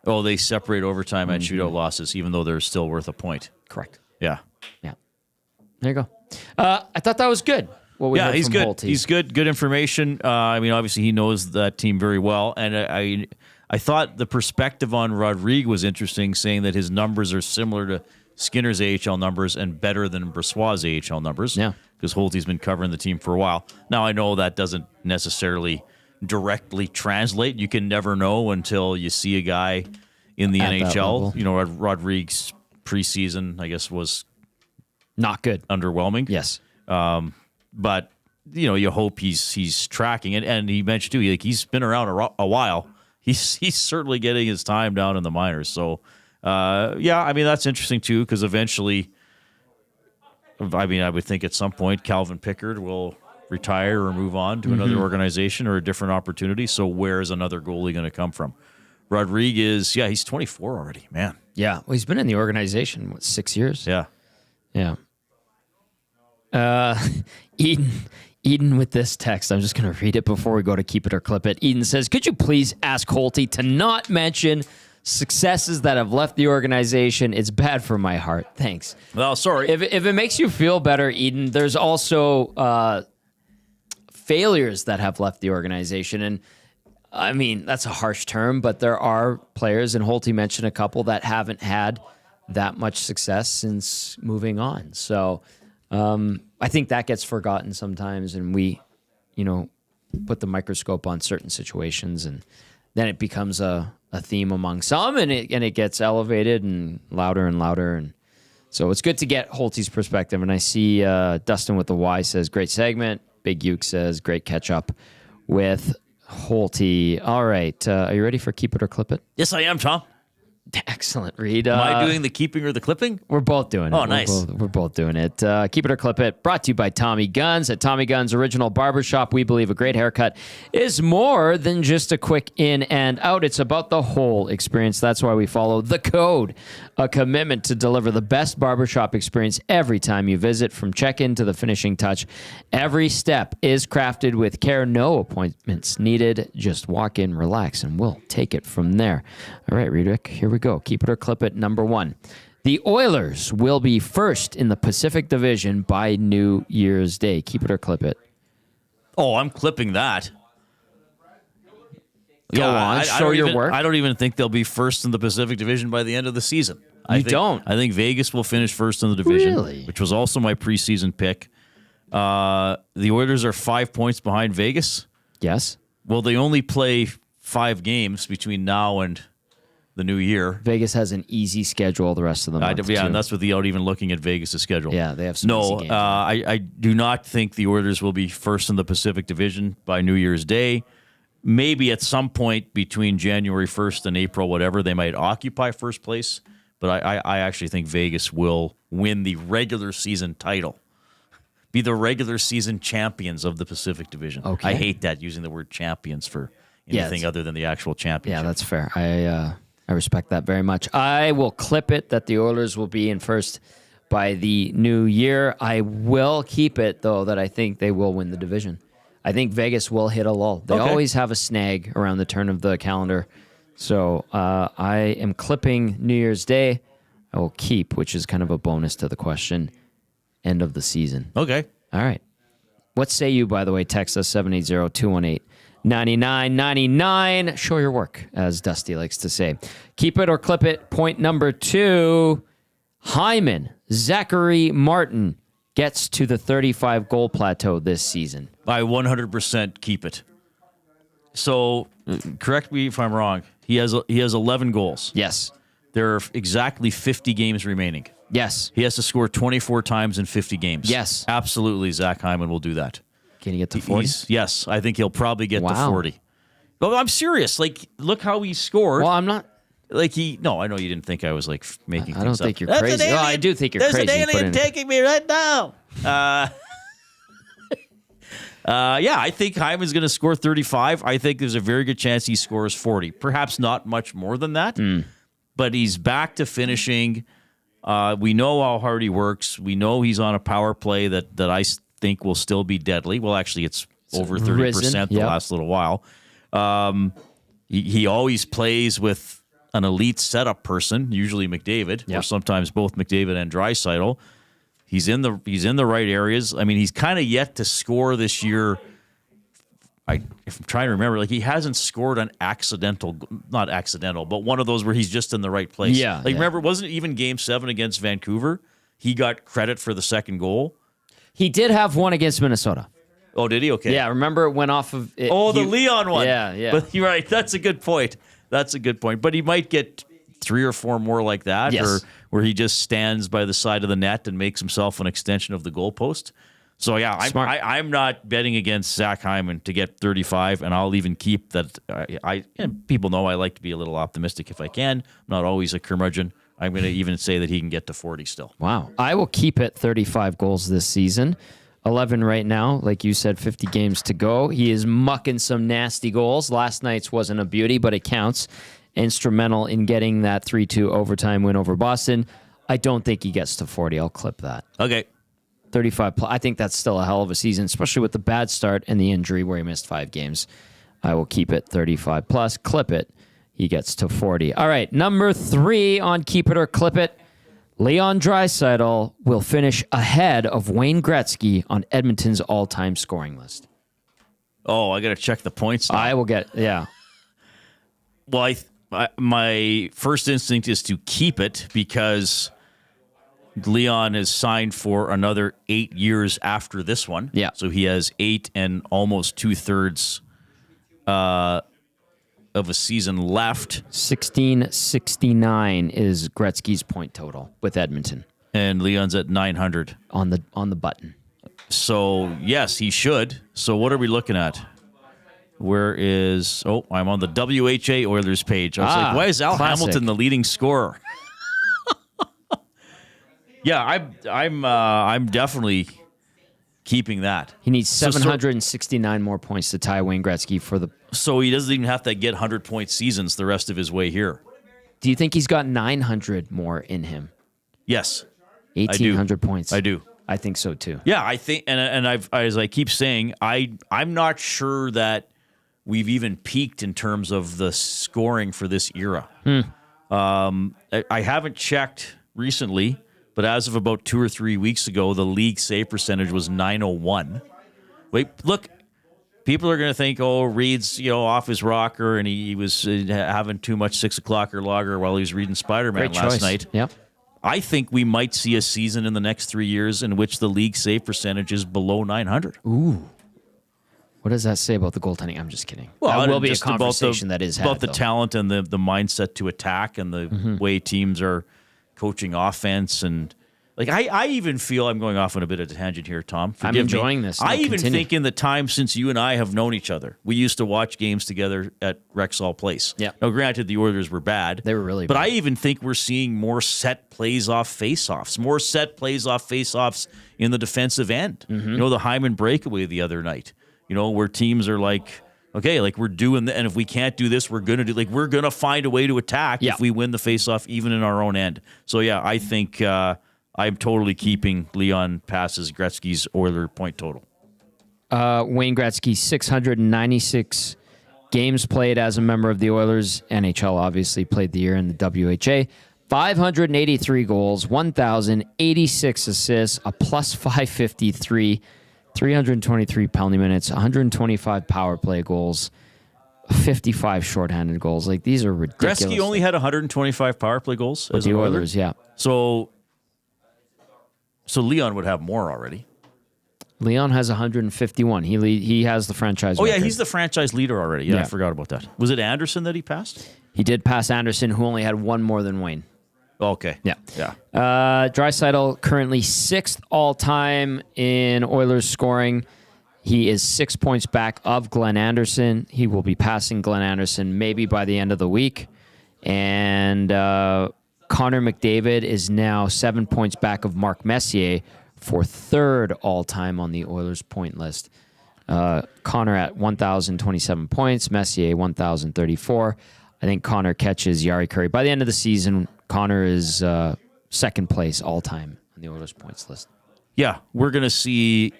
Oh, they separate overtime and shootout losses, even though they're still worth a point. Correct. Yeah. Yeah. There you go. I thought that was good. He's good. Holty. He's good. Good information. Obviously he knows that team very well, and I thought the perspective on Rodrigue was interesting, saying that his numbers are similar to Skinner's AHL numbers and better than Brossois' AHL numbers. Yeah. Because Holty's been covering the team for a while. Now, I know that doesn't necessarily directly translate. You can never know until you see a guy in the NHL. Rodrigue's preseason, I guess, was not good. Underwhelming. Yes. But, you hope he's tracking it. And he mentioned, too, he's been around a while. He's certainly getting his time down in the minors. So, that's interesting, too, because eventually, I would think at some point Calvin Pickard will retire or move on to another organization or a different opportunity. So where is another goalie going to come from? Rodrigue is, he's 24 already, man. Yeah, well, he's been in the organization, 6 years? Yeah. Yeah. Eden with this text. I'm just going to read it before we go to Keep It or Clip It. Eden says, could you please ask Holty to not mention successes that have left the organization? It's bad for my heart. Thanks. Well, sorry. If it makes you feel better, Eden, there's also failures that have left the organization. And I mean, that's a harsh term, but there are players, and Holty mentioned a couple, that haven't had that much success since moving on. So I think that gets forgotten sometimes, and we, put the microscope on certain situations, and then it becomes a theme among some, and it gets elevated and louder. And so it's good to get Holty's perspective. And I see Dustin with the Y says, great segment. Big Uke says, great catch up with Holty. All right. Are you ready for Keep It or Clip It? Yes, I am, Tom. Excellent, Reid. Am I doing the keeping or the clipping? We're both doing it. Oh, nice. We're both doing it. Keep It or Clip It, brought to you by Tommy Guns. At Tommy Guns Original Barbershop, we believe a great haircut is more than just a quick in and out. It's about the whole experience. That's why we follow the code, a commitment to deliver the best barbershop experience every time you visit, from check-in to the finishing touch. Every step is crafted with care. No appointments needed. Just walk in, relax, and we'll take it from there. All right, Reid, here we go. Keep It or Clip It. Number one. The Oilers will be first in the Pacific Division by New Year's Day. Keep it or clip it. Oh, I'm clipping that. Go on, show your work. I don't even think they'll be first in the Pacific Division by the end of the season. I think Vegas will finish first in the division, which was also my preseason pick. The Oilers are 5 points behind Vegas. Yes. Well, they only play 5 games between now and the new year. Vegas has an easy schedule the rest of the month. And that's without even looking at Vegas' schedule. Yeah, they have some easy games. I do not think the Oilers will be first in the Pacific Division by New Year's Day. Maybe at some point between January 1st and April, whatever, they might occupy first place. But I actually think Vegas will win the regular season title. Be the regular season champions of the Pacific Division. Okay. I hate that, using the word champions for anything other than the actual championship. Yeah, that's fair. I respect that very much. I will clip it that the Oilers will be in first by the new year. I will keep it, though, that I think they will win the division. I think Vegas will hit a lull. They always have a snag around the turn of the calendar. So I am clipping New Year's Day. I will keep, which is kind of a bonus to the question, end of the season. Okay. All right. What say you, by the way? Text us 780-218-9999. Show your work, as Dusty likes to say. Keep it or clip it. Point number 2. Hyman, Zachary Martin gets to the 35-goal plateau this season. I 100% keep it. So, correct me if I'm wrong. He has 11 goals. Yes. There are exactly 50 games remaining. Yes. He has to score 24 times in 50 games. Yes. Absolutely, Zach Hyman will do that. Can he get to 40? Yes, I think he'll probably get to Wow. 40. But I'm serious. Like, look how he scored. Well, I'm not. No, I know you didn't think I was like making. I don't things think up. you're That's crazy. an alien. Well, I do think you're There's crazy. There's an alien taking me right now. Yeah, I think Hyman's going to score 35. I think there's a very good chance he scores 40. Perhaps not much more than that, but he's back to finishing. We know how hard he works. We know he's on a power play that I think will still be deadly. Well, actually, it's over 30% the last little while. He always plays with an elite setup person, usually McDavid, or sometimes both McDavid and Draisaitl. He's in the right areas. I mean, he's kind of yet to score this year. If I'm trying to remember, like he hasn't scored an not accidental, but one of those where he's just in the right place. Yeah. Remember, wasn't it even Game 7 against Vancouver? He got credit for the second goal. He did have one against Minnesota. Oh, did he? Okay. Yeah, remember it went off of it. The Leon one. Yeah. But you're right. That's a good point. But he might get 3 or 4 more like that, Yes. or where he just stands by the side of the net and makes himself an extension of the goalpost. So, yeah, I'm not betting against Zach Hyman to get 35, and I'll even keep that. And people know I like to be a little optimistic if I can. I'm not always a curmudgeon. I'm going to even say that he can get to 40 still. Wow. I will keep it 35 goals this season. 11 right now. Like you said, 50 games to go. He is mucking some nasty goals. Last night's wasn't a beauty, but it counts. Instrumental in getting that 3-2 overtime win over Boston. I don't think he gets to 40. I'll clip that. Okay. 35 plus. I think that's still a hell of a season, especially with the bad start and the injury where he missed 5 games. I will keep it 35 plus. Clip it. He gets to 40. All right. Number 3 on Keep It or Clip It. Leon Draisaitl will finish ahead of Wayne Gretzky on Edmonton's all-time scoring list. Oh, I got to check the points now. I will get, yeah. Well, my first instinct is to keep it because Leon is signed for another 8 years after this one. Yeah. So he has 8 and almost 2/3 of a season left. 1669 is Gretzky's point total with Edmonton And Leon's at 900. on the button. So, yes, he should. So what are we looking at? I'm on the WHA Oilers page. I was like, why is Al classic. Hamilton the leading scorer? Yeah, I'm definitely keeping that. He needs 769 more points to tie Wayne Gretzky for the... So he doesn't even have to get 100-point seasons the rest of his way here. Do you think he's got 900 more in him? Yes. 1,800 points. I do. I think so too. Yeah, I think, and as I keep saying, I'm not sure that we've even peaked in terms of the scoring for this era. I haven't checked recently, but as of about 2 or 3 weeks ago, the league save percentage was .901. Wait, look, people are going to think, Reid's off his rocker and he was having too much 6 o'clock or lager while he was reading Spider-Man last night. Yep. I think we might see a season in the next 3 years in which the league save percentage is below 900. Ooh. What does that say about the goaltending? I'm just kidding. Well, that will be a just conversation that is had, about the talent and the mindset to attack and the way teams are coaching offense. And like I even feel I'm going off on a bit of a tangent here, Tom. I'm enjoying this. I even continue. think in the time since you and I have known each other, we used to watch games together at Rexall Place. Yeah. Now, granted, the Oilers were bad. They were really But bad. I even think we're seeing more set plays off face-offs, in the defensive end. The Hyman breakaway the other night, where teams are like, okay, like we're doing and if we can't do this, we're going to find a way to attack if we win the face-off even in our own end. So, yeah, I think I'm totally keeping Leon passes Gretzky's Oiler point total. Wayne Gretzky, 696 games played as a member of the Oilers. NHL obviously played the year in the WHA. 583 goals, 1,086 assists, a plus 553, 323 penalty minutes, 125 power play goals, 55 shorthanded goals. Like, these are ridiculous. Gretzky only had 125 power play goals with as the an Oiler. Oilers, yeah. So Leon would have more already. Leon has 151. He has the franchise record. Yeah, he's the franchise leader already. Yeah, I forgot about that. Was it Anderson that he passed? He did pass Anderson, who only had one more than Wayne. Okay. Yeah. Yeah. Draisaitl currently 6th all-time in Oilers scoring. He is 6 points back of Glenn Anderson. He will be passing Glenn Anderson maybe by the end of the week. And Connor McDavid is now 7 points back of Mark Messier for 3rd all-time on the Oilers point list. Connor at 1,027 points, Messier 1,034. I think Connor catches Yari Curry. By the end of the season, Connor is 2nd place all-time on the Oilers points list. Yeah, we're gonna see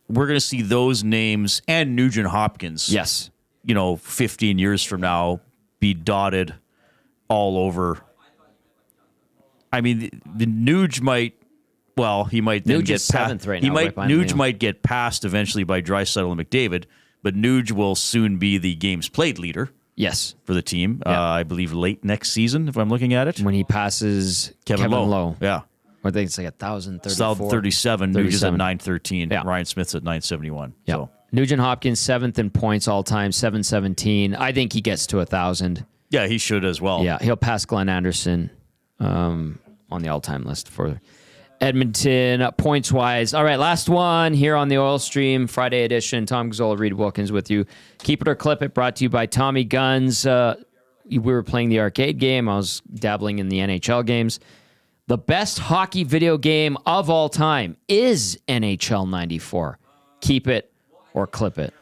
those names and Nugent Hopkins. Yes. 15 years from now, be dotted all over. I mean, the Nuge might. Well, he might then Nuge get is 7th right he now. might right behind Nuge Leo. might get passed eventually by Draisaitl and McDavid, but Nuge will soon be the games played leader. Yes. For the team, Yeah. I believe late next season, if I'm looking at it. When he passes Kevin Lowe. Yeah. I think it's like 1,034. 1,037. Nuge is at 37. 913. Yeah. Ryan Smith's at 971. Yeah. So. Nugent Hopkins 7th in points all time, 717. I think he gets to 1,000. Yeah, he should as well. Yeah, he'll pass Glenn Anderson on the all-time list for Edmonton points-wise. All right, last one here on the Oil Stream Friday edition. Tom Gazzola, Reid Wilkins with you. Keep it or clip it, brought to you by Tommy Guns. We were playing the arcade game. I was dabbling in the NHL games. The best hockey video game of all time is NHL 94. Keep it or clip it.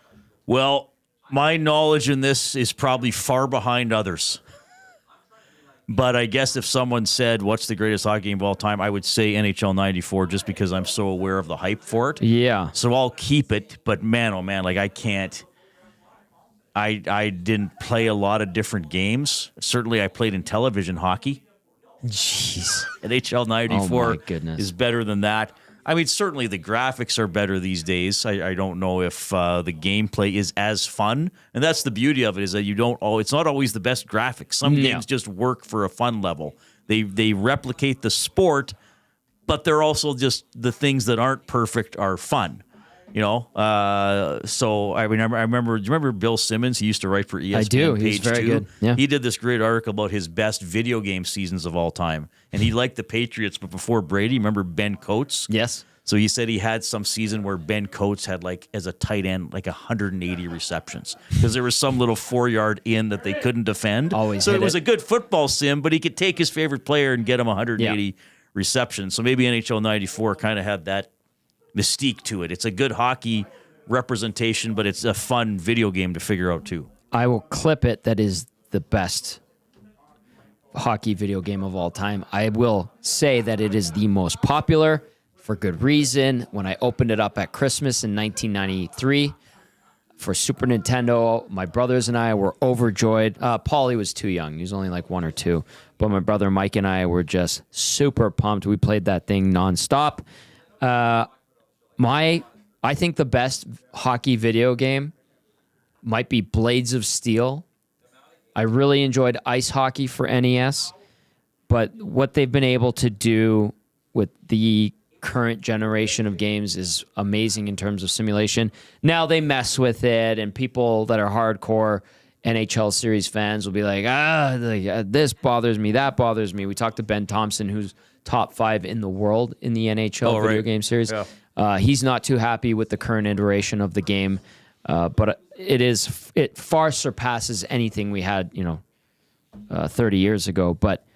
Well, my knowledge in this is probably far behind others. But I guess if someone said, what's the greatest hockey game of all time, I would say NHL 94 just because I'm so aware of the hype for it. Yeah. So I'll keep it. But man, oh man, like I can't. I didn't play a lot of different games. Certainly I played in television hockey. Jeez. NHL 94 Oh my goodness. is better than that. I mean, certainly the graphics are better these days. I don't know if the gameplay is as fun, and that's the beauty of it is that you don't. Oh, it's not always the best graphics. Some games just work for a fun level. They replicate the sport, but they're also just the things that aren't perfect are fun. So I mean, I remember. Do you remember Bill Simmons? He used to write for ESPN. I do. He's Page very 2. good. Yeah. He did this great article about his best video game seasons of all time, and he liked the Patriots, but before Brady, remember Ben Coates? Yes. So he said he had some season where Ben Coates had, like, as a tight end, like 180 receptions because there was some little 4-yard in that they couldn't defend. Always so hit it was it. a good football sim, but he could take his favorite player and get him 180 receptions. So maybe NHL 94 kind of had that mystique to it. It's a good hockey representation, but it's a fun video game to figure out too. I will clip it. That is the best hockey video game of all time. I will say that it is the most popular for good reason. When I opened it up at Christmas in 1993 for Super Nintendo, my brothers and I were overjoyed. Paulie was too young. He was only like 1 or 2. But my brother Mike and I were just super pumped. We played that thing nonstop. I think the best hockey video game might be Blades of Steel. I really enjoyed ice hockey for NES, but what they've been able to do with the current generation of games is amazing in terms of simulation. Now they mess with it, and people that are hardcore NHL series fans will be like, this bothers me, that bothers me. We talked to Ben Thompson, who's top 5 in the world in the NHL video game series. Yeah. He's not too happy with the current iteration of the game, but it far surpasses anything we had, 30 years ago. But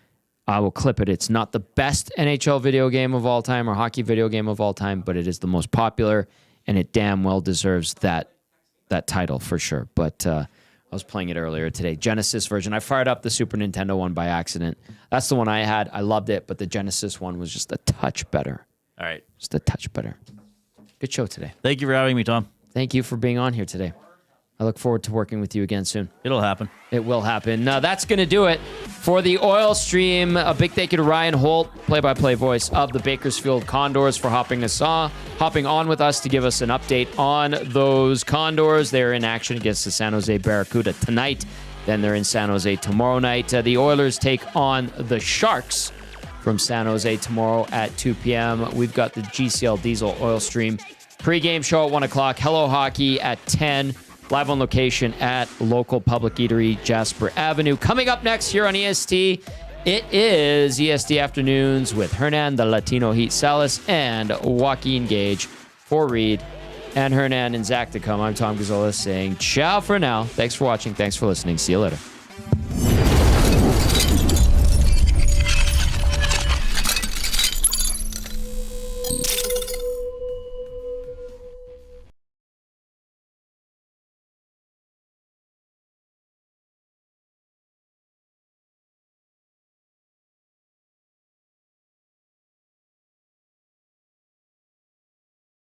I will clip it. It's not the best NHL video game of all time or hockey video game of all time, but it is the most popular, and it damn well deserves that title for sure. But I was playing it earlier today, Genesis version. I fired up the Super Nintendo one by accident. That's the one I had. I loved it, but the Genesis one was just a touch better. All right. Just a touch better. Good show today. Thank you for having me, Tom. Thank you for being on here today. I look forward to working with you again soon. It'll happen. It will happen. That's going to do it For the Oil Stream, a big thank you to Ryan Holt, play-by-play voice of the Bakersfield Condors, for hopping on with us to give us an update on those Condors. They're in action against the San Jose Barracuda tonight. Then they're in San Jose tomorrow night. The Oilers take on the Sharks from San Jose tomorrow at 2 p.m. We've got the GCL Diesel Oil Stream pregame show at 1 o'clock. Hello Hockey at 10. Live on location at local public eatery, Jasper Avenue. Coming up next here on EST, it is EST Afternoons with Hernan, the Latino Heat Salas, and Joaquin Gage for Reid and Hernan and Zach to come. I'm Tom Gazzola saying ciao for now. Thanks for watching. Thanks for listening. See you later.